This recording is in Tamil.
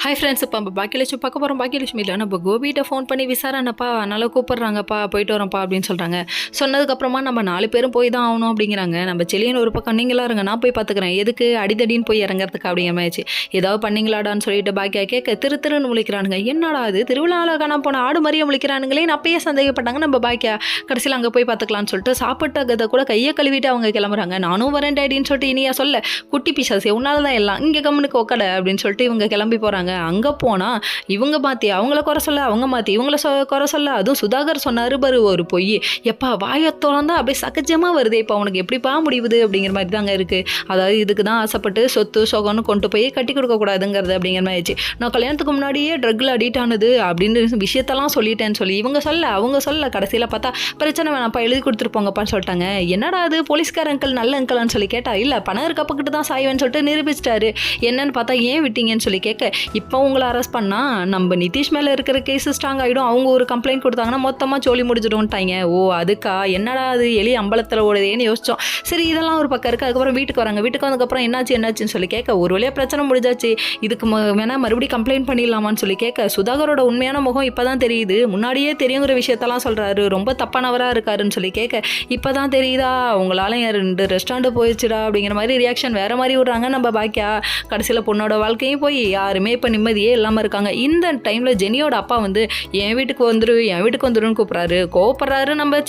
ஹாய் ஃப்ரெண்ட்ஸ், இப்போ நம்ம பாக்கியலட்சுமி பார்க்க போகிறோம். பாக்கியலட்சுமியில் நம்ம கோபிகிட்ட ஃபோன் பண்ணி விசாரணப்பா, நல்லா கூப்பிட்றாங்கப்பா, போயிட்டு வரோம்ப்பா அப்படின்னு சொல்கிறாங்க. சொன்னதுக்கப்புறமா நம்ம 4 பேரும் போய் தான் ஆகணும் அப்படிங்கிறாங்க. நம்ம செலியன் ஒரு பக்கம் நீங்களா இருங்க, நான் போய் பார்த்துக்கிறேன், எதுக்கு அடிதடின்னு போய் இறங்குறதுக்கு அப்படிங்கிற மாதிரிச்சு. ஏதாவது பண்ணிங்களாடான்னு சொல்லிட்டு பாக்கியா கேட்க திருன்னு முழிக்கிறானுங்க. என்னடா அது திருவிழாவில் காணாம போன ஆடு மாதிரியே முழிக்கிறானுங்களேன்னு அப்பயே சந்தேகப்பட்டாங்க நம்ம பாக்கியா. கடைசியில் அங்கே போய் பார்த்துக்கலான்னு சொல்லிட்டு சாப்பிட்ட கதை கூட கையை கழுவிட்டு அவங்க கிளம்புறாங்க. நானும் வரேன் டேடின்னு சொல்லிட்டு இனியா சொல்ல, குட்டி பிசாசு உன்னால தான் எல்லாம், இங்கே கம்முனுக்கு உக்கடை அப்படின்னு சொல்லிட்டு இவங்க கிளம்பி போகிறாங்க. அங்கே போனால் இவங்க மாற்றி அவங்கள குறை சொல்ல, அவங்க மாற்றி இவங்கள குறை சொல்ல. அதுவும் சுதாகர் சொன்னார் பாரு ஒரு பொய், எப்பா வாயத்தோളം தான் அப்படியே சகஜமாக வருது, இப்போ அவனுக்கு எப்படிப்பா முடிவுது அப்படிங்கிற மாதிரி தாங்க இருக்குது. அதாவது இதுக்கு தான் ஆசைப்பட்டு சொத்து சொகன்னு கொண்டு போய் கட்டி கொடுக்கக்கூடாதுங்கிறது அப்படிங்கிற மாதிரி ஆயிடுச்சு. நான் கல்யாணத்துக்கு முன்னாடியே ட்ரக்கில் அடிக்ட் ஆனது அப்படின்னு விஷயத்தெல்லாம் சொல்லிட்டேன்னு சொல்லி இவங்க சொல்ல, அவங்க சொல்ல, கடைசியில் பார்த்தா பிரச்சனை வேணாம்ப்பா எழுதி கொடுத்துருப்போங்கப்பான்னு சொல்லிட்டாங்க. என்னடா அது போலீஸ்கார அங்கிள் நல்ல அங்கிளான்னு சொல்லி கேட்டா, இல்லை பணம் இருக்கப்பக்கிட்டு தான் சாய்வேன்னு சொல்லிட்டு நிரூபிச்சிட்டாரு. என்னன்னு பார்த்தா ஏன் விட்டீங்கன்னு சொல்லி கேட்க, இப்போ உங்களை அரெஸ்ட் பண்ணால் நம்ம நிதிஷ் மேலே இருக்கிற கேஸு ஸ்ட்ராங் ஆகிடும், அவங்க ஒரு கம்ப்ளைண்ட் கொடுத்தாங்கன்னா மொத்தமாக சோழி முடிச்சிடும்ட்டாங்க. ஓ அதுக்கா, என்னடா அது எலி அம்பலத்தில் ஓடுதேன்னு யோசித்தோம். சரி இதெல்லாம் ஒரு பக்கம் இருக்குது. அதுக்கப்புறம் வீட்டுக்கு வராங்க. வீட்டுக்கு வந்ததுக்கப்புறம் என்னாச்சுன்னு சொல்லி கேட்க, ஒரு வழியாக பிரச்சனை முடிஞ்சாச்சு, இதுக்கு வேணால் மறுபடியும் கம்ப்ளைண்ட் பண்ணிடலாமான்னு சொல்லி கேட்க, சுதாகரோட உண்மையான முகம் இப்போ தான் தெரியுது, முன்னாடியே தெரியுங்கிற விஷயத்தெல்லாம் சொல்கிறாரு, ரொம்ப தப்பானவராக இருக்காருன்னு சொல்லி கேட்க, இப்போ தான் தெரியுதா உங்களால் என் 2 ரெஸ்டாரண்ட் போயிடுச்சுடா அப்படிங்கிற மாதிரி ரியாக்ஷன் வேறு மாதிரி விட்றாங்க நம்ம பாக்கியா. கடைசியில் பொண்ணோட வாழ்க்கையும் போய் யாருமே இப்போ நிம்மதியே இல்லாமல் இருக்காங்க. இந்த டைமில் ஜெனியோட அப்பா வந்து என் வீட்டுக்கு வந்துருன்னு கூப்பிட்றாரு, கோவப்படுறாரு நம்ம